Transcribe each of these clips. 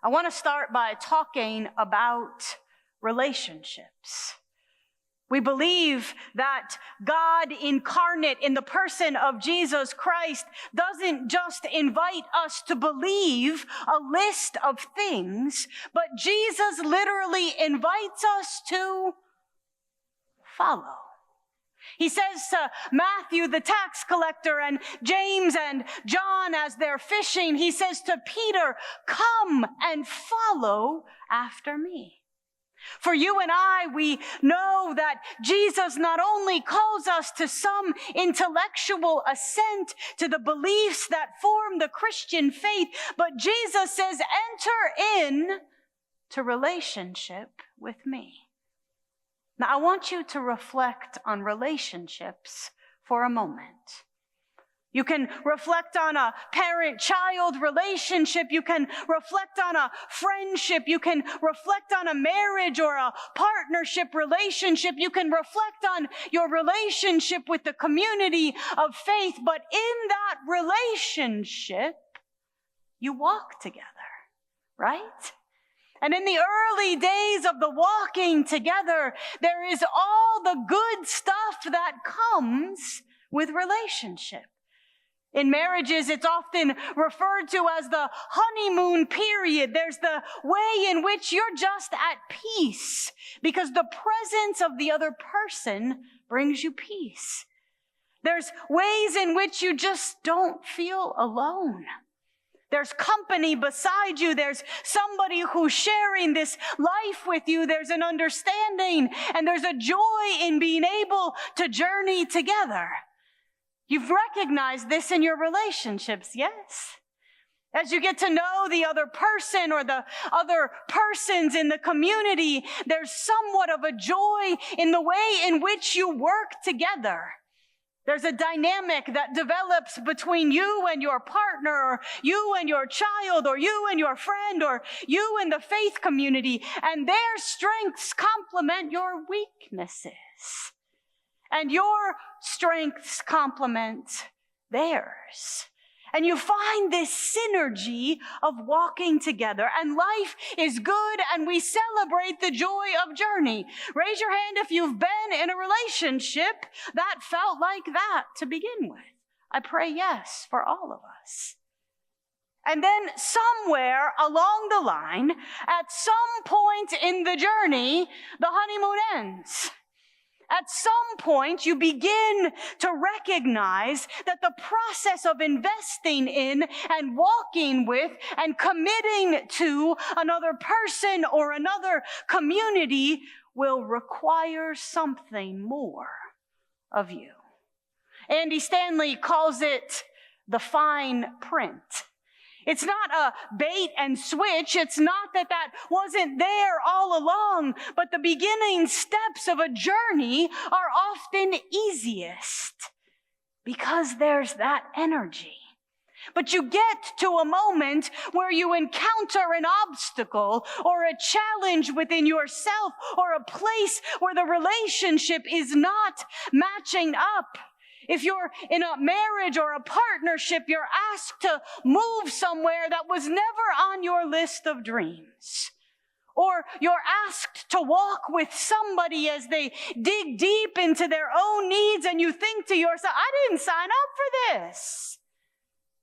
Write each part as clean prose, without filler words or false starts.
I want to start by talking about relationships. We believe that God incarnate in the person of Jesus Christ doesn't just invite us to believe a list of things, but Jesus literally invites us to follow. He says to Matthew, the tax collector, and James and John as they're fishing, he says to Peter, "Come and follow after me." For you and I, we know that Jesus not only calls us to some intellectual assent to the beliefs that form the Christian faith, but Jesus says, enter in to relationship with me. Now, I want you to reflect on relationships for a moment. You can reflect on a parent-child relationship. You can reflect on a friendship. You can reflect on a marriage or a partnership relationship. You can reflect on your relationship with the community of faith. But in that relationship, you walk together, right? And in the early days of the walking together, there is all the good stuff that comes with relationship. In marriages, it's often referred to as the honeymoon period. There's the way in which you're just at peace because the presence of the other person brings you peace. There's ways in which you just don't feel alone. There's company beside you. There's somebody who's sharing this life with you. There's an understanding and there's a joy in being able to journey together. You've recognized this in your relationships, yes? As you get to know the other person or the other persons in the community, there's somewhat of a joy in the way in which you work together. There's a dynamic that develops between you and your partner, or you and your child, or you and your friend, or you and the faith community, and their strengths complement your weaknesses. And your strengths complement theirs. And you find this synergy of walking together. And life is good, and we celebrate the joy of journey. Raise your hand if you've been in a relationship that felt like that to begin with. I pray yes for all of us. And then somewhere along the line, at some point in the journey, the honeymoon ends. At some point, you begin to recognize that the process of investing in and walking with and committing to another person or another community will require something more of you. Andy Stanley calls it the fine print. It's not a bait and switch. It's not that wasn't there all along, but the beginning steps of a journey are often easiest because there's that energy. But you get to a moment where you encounter an obstacle or a challenge within yourself or a place where the relationship is not matching up. If you're in a marriage or a partnership, you're asked to move somewhere that was never on your list of dreams. Or you're asked to walk with somebody as they dig deep into their own needs, and you think to yourself, I didn't sign up for this.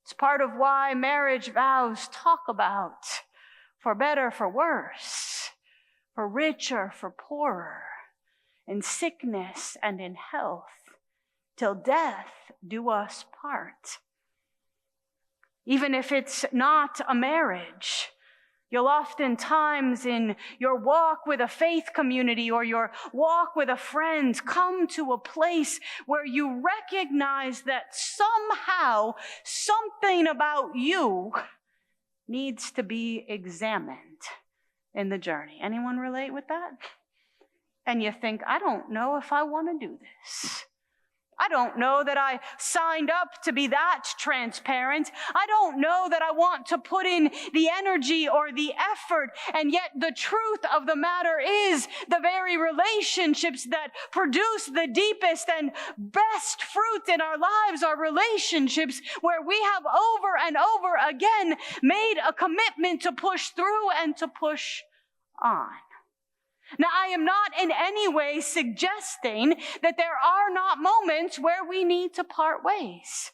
It's part of why marriage vows talk about for better, for worse, for richer, for poorer, in sickness and in health, till death do us part. Even if it's not a marriage, you'll oftentimes in your walk with a faith community or your walk with a friend come to a place where you recognize that somehow something about you needs to be examined in the journey. Anyone relate with that? And you think, I don't know if I want to do this. I don't know that I signed up to be that transparent. I don't know that I want to put in the energy or the effort. And yet the truth of the matter is the very relationships that produce the deepest and best fruit in our lives are relationships where we have over and over again made a commitment to push through and to push on. Now, I am not in any way suggesting that there are not moments where we need to part ways.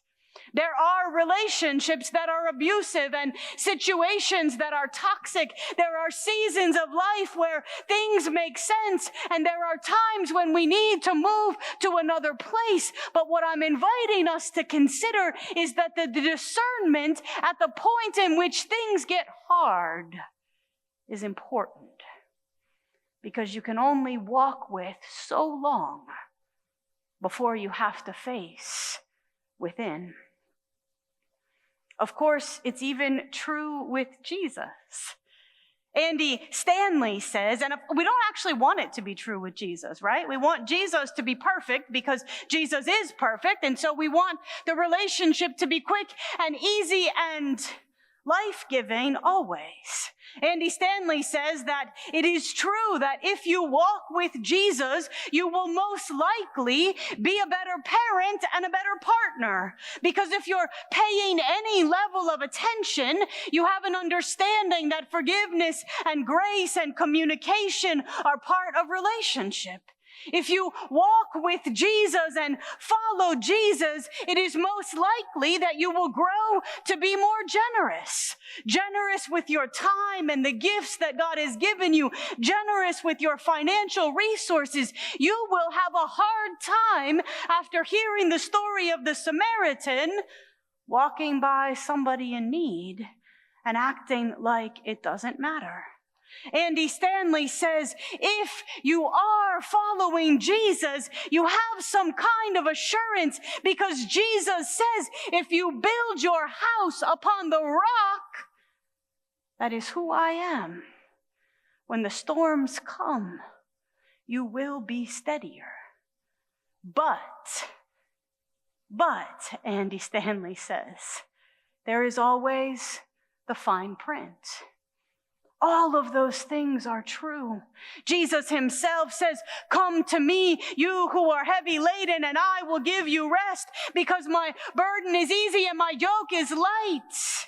There are relationships that are abusive and situations that are toxic. There are seasons of life where things make sense, and there are times when we need to move to another place. But what I'm inviting us to consider is that the discernment at the point in which things get hard is important. Because you can only walk with so long before you have to face within. Of course, it's even true with Jesus. Andy Stanley says, and we don't actually want it to be true with Jesus, right? We want Jesus to be perfect because Jesus is perfect, and so we want the relationship to be quick and easy and life-giving always. Andy Stanley says that it is true that if you walk with Jesus, you will most likely be a better parent and a better partner. Because if you're paying any level of attention, you have an understanding that forgiveness and grace and communication are part of relationship. If you walk with Jesus and follow Jesus, it is most likely that you will grow to be more generous. Generous with your time and the gifts that God has given you. Generous with your financial resources. You will have a hard time after hearing the story of the Samaritan walking by somebody in need and acting like it doesn't matter. Andy Stanley says, if you are following Jesus, you have some kind of assurance because Jesus says, if you build your house upon the rock, that is who I am. When the storms come, you will be steadier. But, Andy Stanley says, there is always the fine print. All of those things are true. Jesus himself says, come to me, you who are heavy laden, and I will give you rest because my burden is easy and my yoke is light.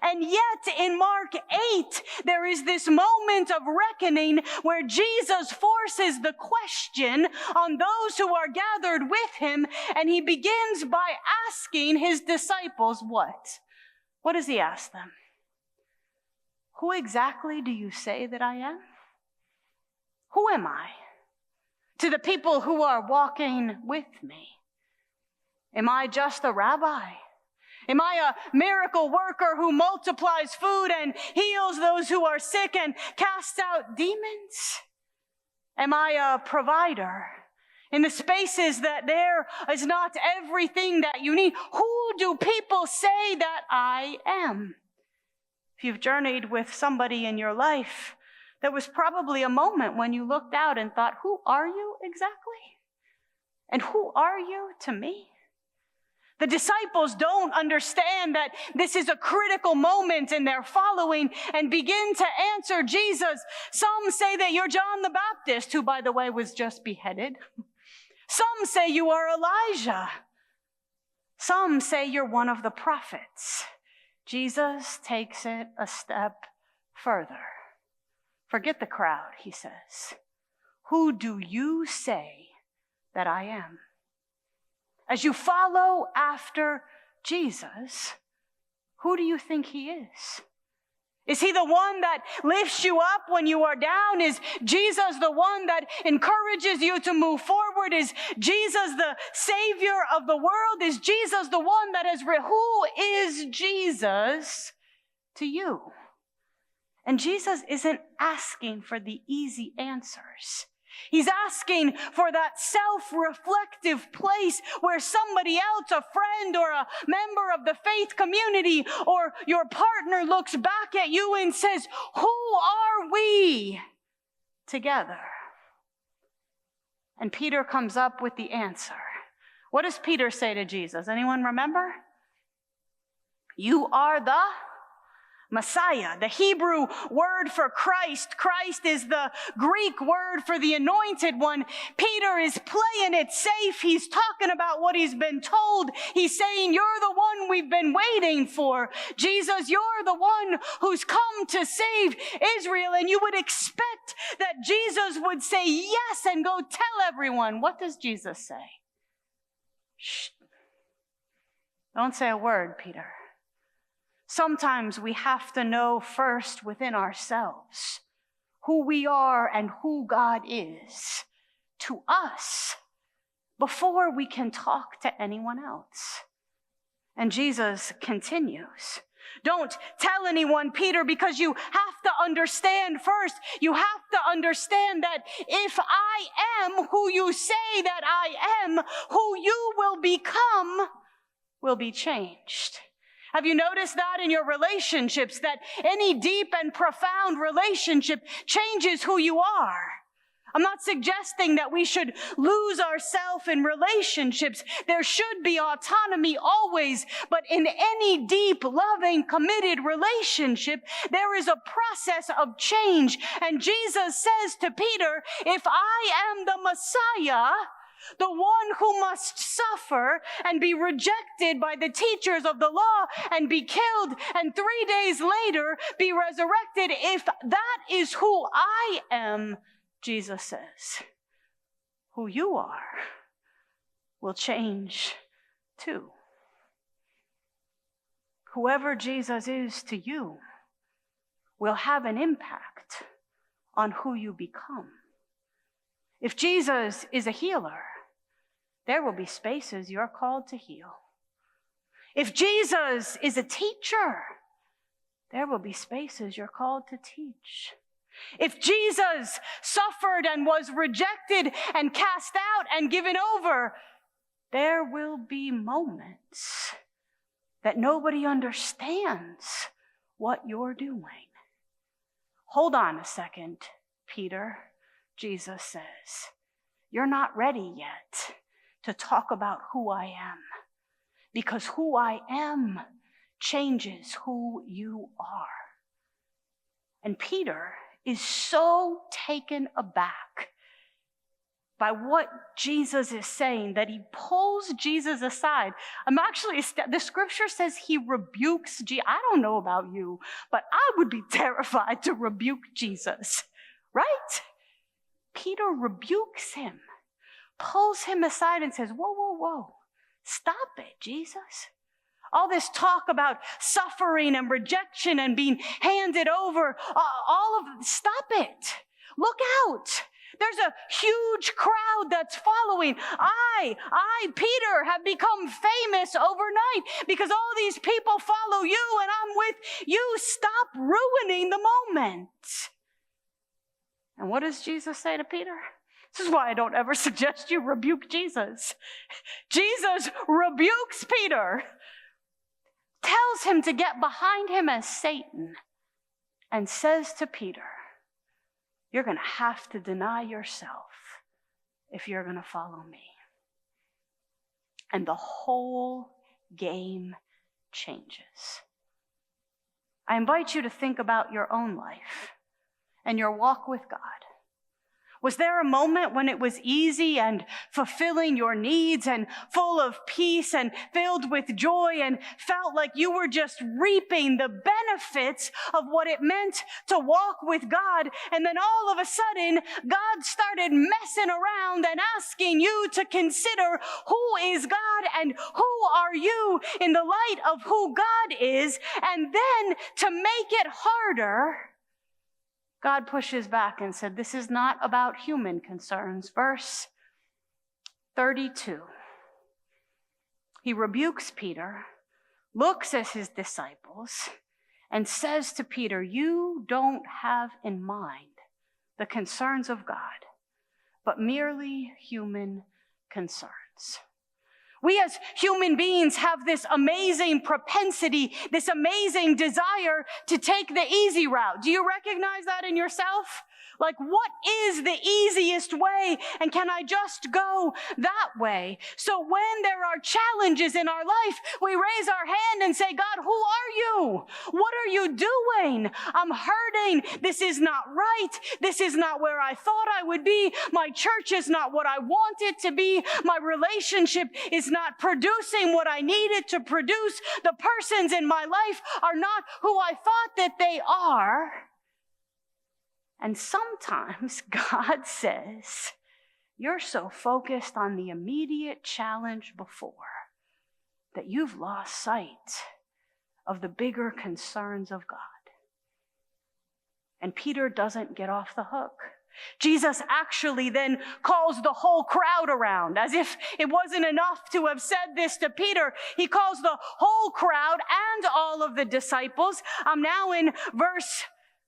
And yet in Mark 8, there is this moment of reckoning where Jesus forces the question on those who are gathered with him, and he begins by asking his disciples what? What does he ask them? Who exactly do you say that I am? Who am I to the people who are walking with me? Am I just a rabbi? Am I a miracle worker who multiplies food and heals those who are sick and casts out demons? Am I a provider in the spaces that there is not everything that you need? Who do people say that I am? If you've journeyed with somebody in your life, there was probably a moment when you looked out and thought, who are you exactly? And who are you to me? The disciples don't understand that this is a critical moment in their following and begin to answer Jesus. Some say that you're John the Baptist, who, by the way, was just beheaded. Some say you are Elijah. Some say you're one of the prophets. Jesus takes it a step further. Forget the crowd, he says. Who do you say that I am? As you follow after Jesus, who do you think he is? Is he the one that lifts you up when you are down? Is Jesus the one that encourages you to move forward? Is Jesus the Savior of the world? Is Jesus the one that has who is Jesus to you? And Jesus isn't asking for the easy answers. He's asking for that self-reflective place where somebody else, a friend or a member of the faith community or your partner looks back at you and says, who are we together? And Peter comes up with the answer. What does Peter say to Jesus? Anyone remember? You are the Messiah, the Hebrew word for Christ. Christ is the Greek word for the anointed one. Peter is playing it safe. He's talking about what he's been told. He's saying, you're the one we've been waiting for. Jesus, you're the one who's come to save Israel. And you would expect that Jesus would say yes and go tell everyone. What does Jesus say? Shh. Don't say a word, Peter. Sometimes we have to know first within ourselves who we are and who God is to us before we can talk to anyone else. And Jesus continues. Don't tell anyone, Peter, because you have to understand first. You have to understand that if I am who you say that I am, who you will become will be changed. Have you noticed that in your relationships, that any deep and profound relationship changes who you are? I'm not suggesting that we should lose ourselves in relationships. There should be autonomy always, but in any deep, loving, committed relationship, there is a process of change. And Jesus says to Peter, if I am the Messiah, the one who must suffer and be rejected by the teachers of the law and be killed and 3 days later be resurrected, if that is who I am, Jesus says, who you are will change too. Whoever Jesus is to you will have an impact on who you become. If Jesus is a healer, there will be spaces you're called to heal. If Jesus is a teacher, there will be spaces you're called to teach. If Jesus suffered and was rejected and cast out and given over, there will be moments that nobody understands what you're doing. Hold on a second, Peter, Jesus says. You're not ready yet to talk about who I am, because who I am changes who you are. And Peter is so taken aback by what Jesus is saying that he pulls Jesus aside. The scripture says he rebukes Jesus. I don't know about you, but I would be terrified to rebuke Jesus, right? Peter rebukes him, pulls him aside and says, whoa, whoa, whoa, stop it, Jesus. All this talk about suffering and rejection and being handed over, stop it. Look out. There's a huge crowd that's following. I, Peter, have become famous overnight because all these people follow you and I'm with you. Stop ruining the moment. And what does Jesus say to Peter? This is why I don't ever suggest you rebuke Jesus. Jesus rebukes Peter, tells him to get behind him as Satan, and says to Peter, you're going to have to deny yourself if you're going to follow me. And the whole game changes. I invite you to think about your own life and your walk with God. Was there a moment when it was easy and fulfilling your needs and full of peace and filled with joy and felt like you were just reaping the benefits of what it meant to walk with God? And then all of a sudden, God started messing around and asking you to consider who is God and who are you in the light of who God is. And then to make it harder, God pushes back and said, this is not about human concerns. Verse 32. He rebukes Peter, looks at his disciples, and says to Peter, you don't have in mind the concerns of God, but merely human concerns. We as human beings have this amazing propensity, this amazing desire to take the easy route. Do you recognize that in yourself? Like, what is the easiest way? And can I just go that way? So when there are challenges in our life, we raise our hand and say, God, who are you? What are you doing? I'm hurting. This is not right. This is not where I thought I would be. My church is not what I want it to be. My relationship is not producing what I need it to produce. The persons in my life are not who I thought that they are. And sometimes God says, you're so focused on the immediate challenge before that you've lost sight of the bigger concerns of God. And Peter doesn't get off the hook. Jesus actually then calls the whole crowd around. As if it wasn't enough to have said this to Peter, he calls the whole crowd and all of the disciples. I'm now in verse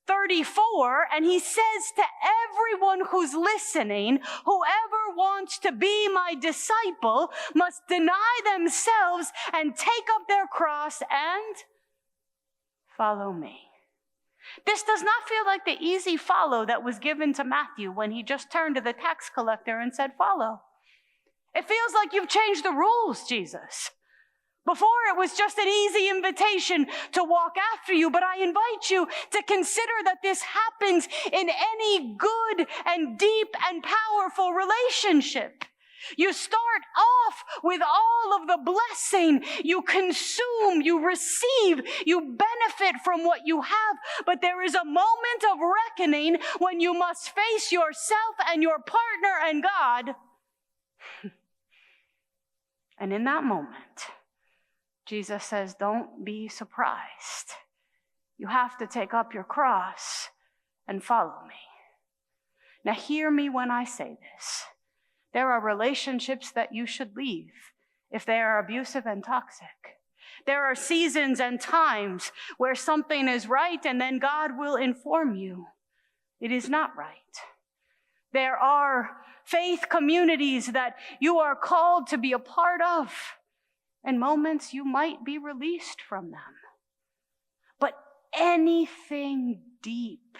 34, and he says to everyone who's listening, whoever wants to be my disciple must deny themselves and take up their cross and follow me. This does not feel like the easy follow that was given to Matthew when he just turned to the tax collector and said, follow. It feels like you've changed the rules, Jesus. Before it was just an easy invitation to walk after you, but I invite you to consider that this happens in any good and deep and powerful relationship. You start off with all of the blessing. You consume, you receive, you benefit from what you have, but there is a moment of reckoning when you must face yourself and your partner and God. And in that moment, Jesus says, don't be surprised. You have to take up your cross and follow me. Now hear me when I say this. There are relationships that you should leave if they are abusive and toxic. There are seasons and times where something is right and then God will inform you it is not right. There are faith communities that you are called to be a part of. And moments you might be released from them. But anything deep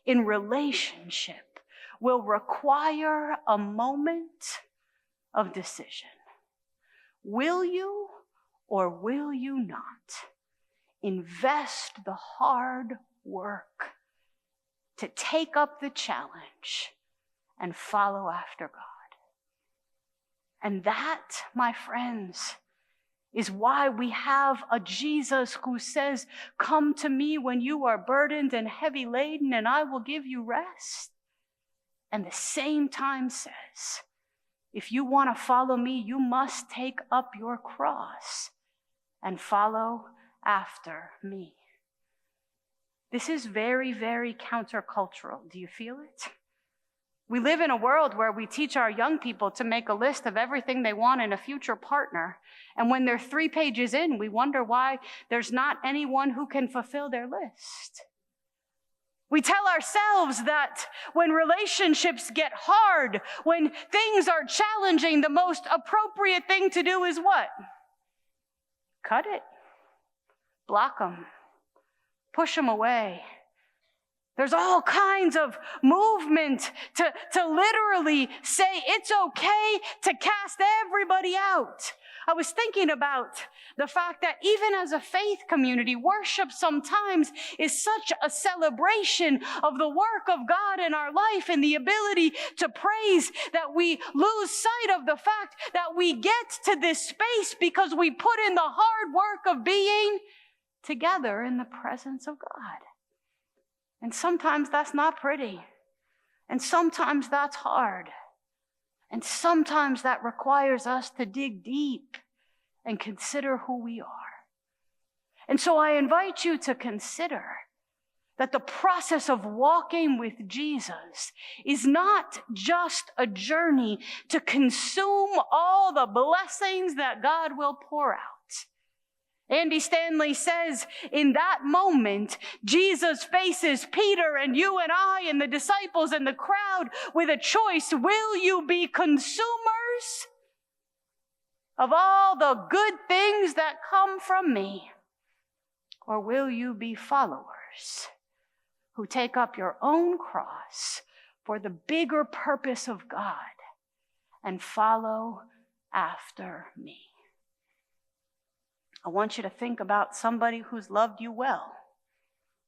in relationship will require a moment of decision. Will you or will you not invest the hard work to take up the challenge and follow after God? And that, my friends, is why we have a Jesus who says, come to me when you are burdened and heavy laden, and I will give you rest. And the same time says, if you want to follow me, you must take up your cross and follow after me. This is very, very countercultural. Do you feel it? We live in a world where we teach our young people to make a list of everything they want in a future partner. And when they're 3 pages in, we wonder why there's not anyone who can fulfill their list. We tell ourselves that when relationships get hard, when things are challenging, the most appropriate thing to do is what? Cut it. Block them. Push them away. There's all kinds of movement to literally say it's okay to cast everybody out. I was thinking about the fact that even as a faith community, worship sometimes is such a celebration of the work of God in our life and the ability to praise that we lose sight of the fact that we get to this space because we put in the hard work of being together in the presence of God. And sometimes that's not pretty. And sometimes that's hard. And sometimes that requires us to dig deep and consider who we are. And so I invite you to consider that the process of walking with Jesus is not just a journey to consume all the blessings that God will pour out. Andy Stanley says, in that moment, Jesus faces Peter and you and I and the disciples and the crowd with a choice. Will you be consumers of all the good things that come from me? Or will you be followers who take up your own cross for the bigger purpose of God and follow after me? I want you to think about somebody who's loved you well.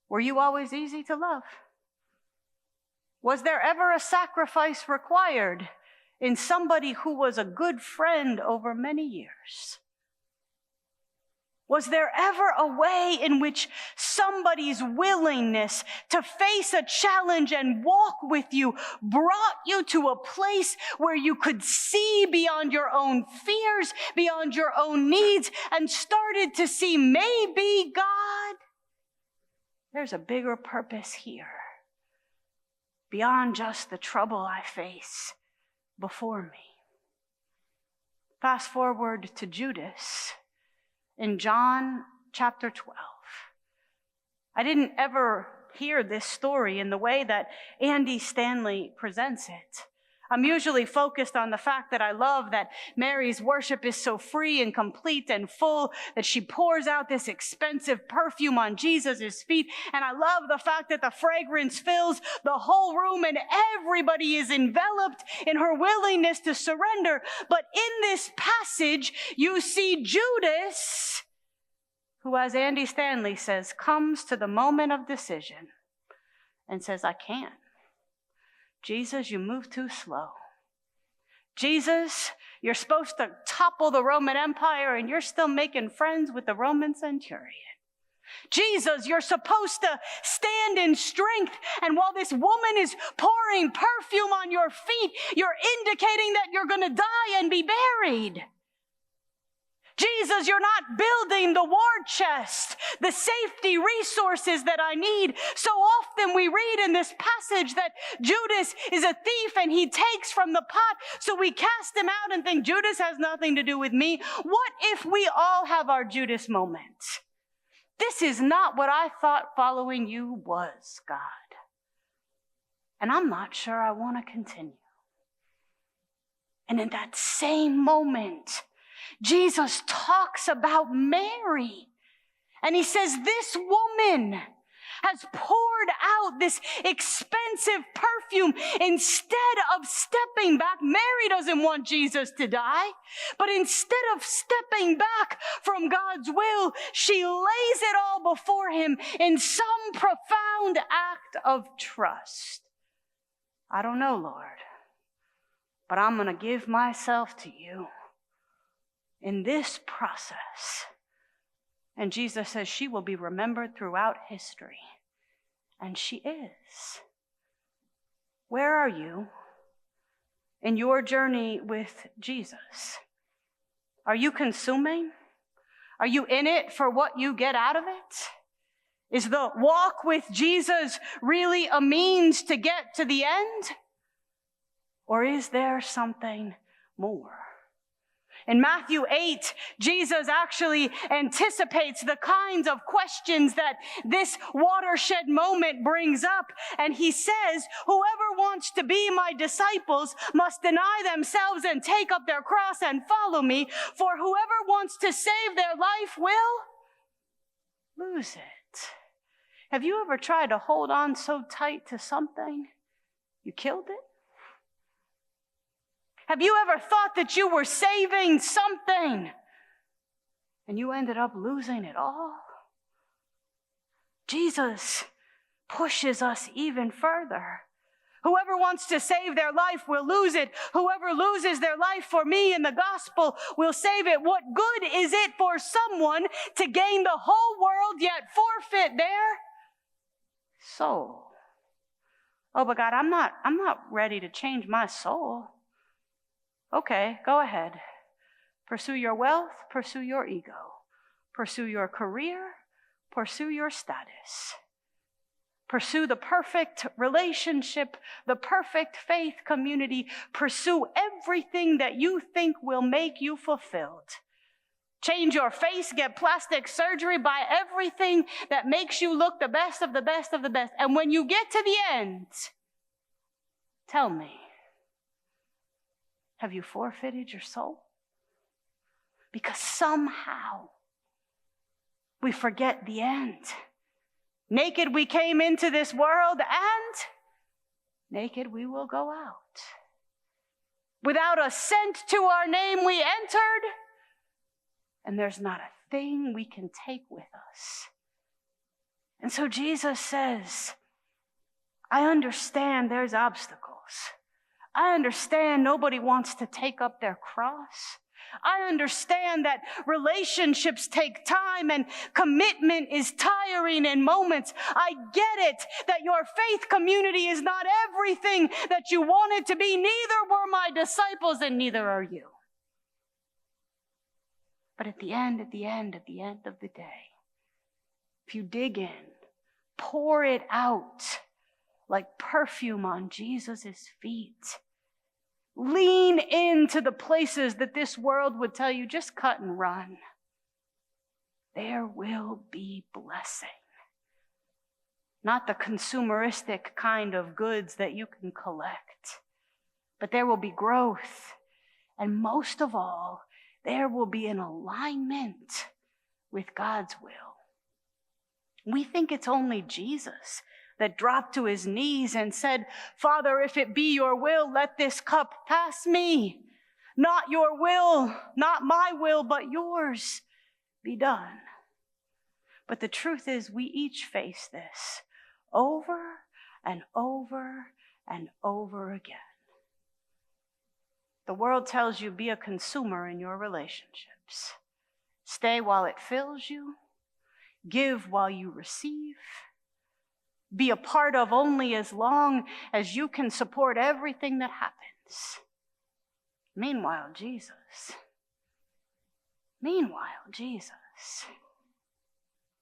Were you always easy to love? Was there ever a sacrifice required in somebody who was a good friend over many years? Was there ever a way in which somebody's willingness to face a challenge and walk with you brought you to a place where you could see beyond your own fears, beyond your own needs, and started to see maybe, God, there's a bigger purpose here beyond just the trouble I face before me? Fast forward to Judas in John chapter 12. I didn't ever hear this story in the way that Andy Stanley presents it. I'm usually focused on the fact that I love that Mary's worship is so free and complete and full, that she pours out this expensive perfume on Jesus' feet. And I love the fact that the fragrance fills the whole room and everybody is enveloped in her willingness to surrender. But in this passage, you see Judas, who, as Andy Stanley says, comes to the moment of decision and says, I can't. Jesus, you move too slow. Jesus, you're supposed to topple the Roman Empire and you're still making friends with the Roman centurion. Jesus, you're supposed to stand in strength, and while this woman is pouring perfume on your feet, you're indicating that you're going to die and be buried. Jesus, you're not building the war chest, the safety resources that I need. So often we read in this passage that Judas is a thief and he takes from the pot. So we cast him out and think Judas has nothing to do with me. What if we all have our Judas moments? This is not what I thought following you was, God. And I'm not sure I want to continue. And in that same moment, Jesus talks about Mary, and he says, this woman has poured out this expensive perfume instead of stepping back. Mary doesn't want Jesus to die, but instead of stepping back from God's will, she lays it all before him in some profound act of trust. I don't know, Lord, but I'm going to give myself to you in this process. And Jesus says she will be remembered throughout history. And she is. Where are you in your journey with Jesus? Are you consuming? Are you in it for what you get out of it? Is the walk with Jesus really a means to get to the end? Or is there something more? In Matthew 8, Jesus actually anticipates the kinds of questions that this watershed moment brings up. And he says, whoever wants to be my disciples must deny themselves and take up their cross and follow me. For whoever wants to save their life will lose it. Have you ever tried to hold on so tight to something you killed it? Have you ever thought that you were saving something and you ended up losing it all? Jesus pushes us even further. Whoever wants to save their life will lose it. Whoever loses their life for me in the gospel will save it. What good is it for someone to gain the whole world yet forfeit their soul? Oh, but God, I'm not ready to change my soul. Okay, go ahead. Pursue your wealth, pursue your ego. Pursue your career, pursue your status. Pursue the perfect relationship, the perfect faith community. Pursue everything that you think will make you fulfilled. Change your face, get plastic surgery, buy everything that makes you look the best of the best of the best. And when you get to the end, tell me, have you forfeited your soul? because somehow we forget the end. Naked we came into this world, and naked we will go out. Without a cent to our name we entered, and there's not a thing we can take with us. And so Jesus says, I understand there's obstacles. I understand nobody wants to take up their cross. I understand that relationships take time and commitment is tiring in moments. I get it that your faith community is not everything that you want it to be. Neither were my disciples, and neither are you. But at the end of the day, if you dig in, pour it out like perfume on Jesus' feet. Lean into the places that this world would tell you, just cut and run. There will be blessing. Not the consumeristic kind of goods that you can collect, but there will be growth. And most of all, there will be an alignment with God's will. We think it's only Jesus that dropped to his knees and said, Father, if it be your will, let this cup pass me. Not your will, not my will, but yours be done. But the truth is, we each face this over and over and over again. The world tells you be a consumer in your relationships. Stay while it fills you. Give while you receive. Be a part of only as long as you can support everything that happens. Meanwhile, Jesus.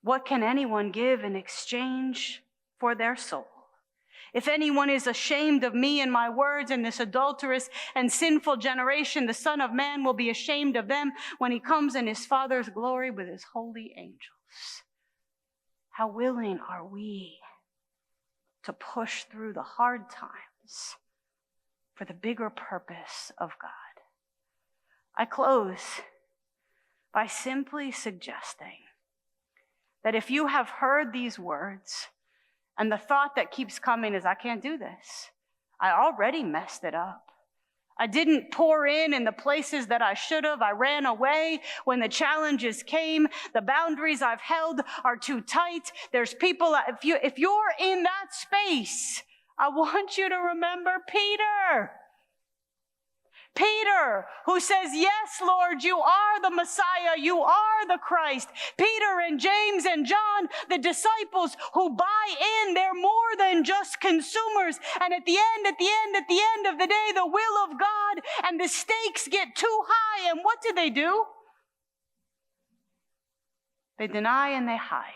What can anyone give in exchange for their soul? If anyone is ashamed of me and my words in this adulterous and sinful generation, the Son of Man will be ashamed of them when he comes in his Father's glory with his holy angels. How willing are we to push through the hard times for the bigger purpose of God? I close by simply suggesting that if you have heard these words and the thought that keeps coming is, I can't do this. I already messed it up. I didn't pour in the places that I should have. I ran away when the challenges came. The boundaries I've held are too tight. There's people, if you're in that space, I want you to remember Peter. Peter, who says, yes, Lord, you are the Messiah, you are the Christ. Peter and James and John, the disciples who buy in, they're more than just consumers. And at the end of the day, the will of God and the stakes get too high. And what do? They deny and they hide.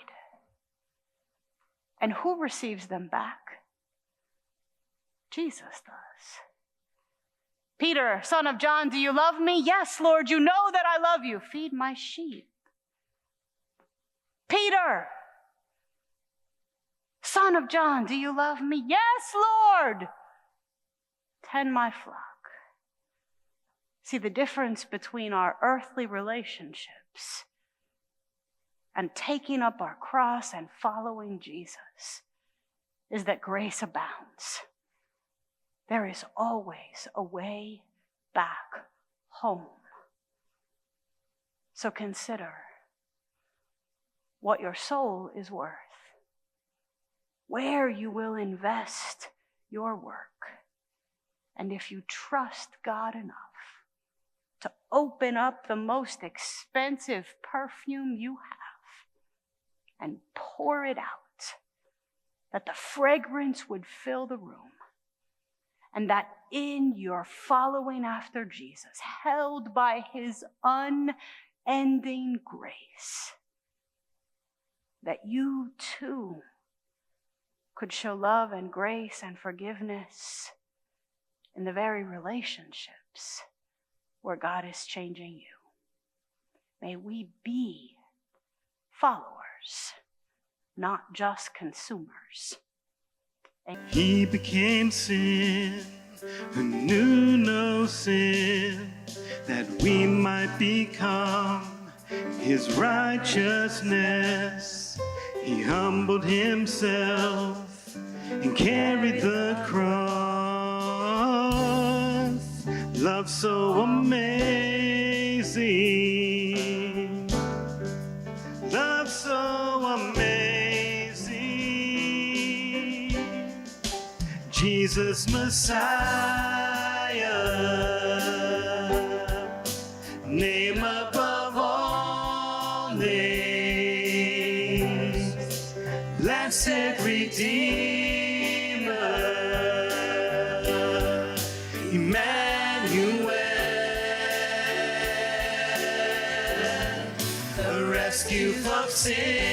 And who receives them back? Jesus does. Peter, son of John, do you love me? Yes, Lord, you know that I love you. Feed my sheep. Peter, son of John, do you love me? Yes, Lord. Tend my flock. See, the difference between our earthly relationships and taking up our cross and following Jesus is that grace abounds. There is always a way back home. So consider what your soul is worth, where you will invest your work, and if you trust God enough to open up the most expensive perfume you have and pour it out, that the fragrance would fill the room. And that in your following after Jesus, held by his unending grace, that you too could show love and grace and forgiveness in the very relationships where God is changing you. May we be followers, not just consumers. He became sin who knew no sin, that we might become his righteousness. He humbled himself and carried the cross. Love so amazing, love so amazing. Jesus Messiah, name above all names, blessed Redeemer, Emmanuel, a rescue for sinners.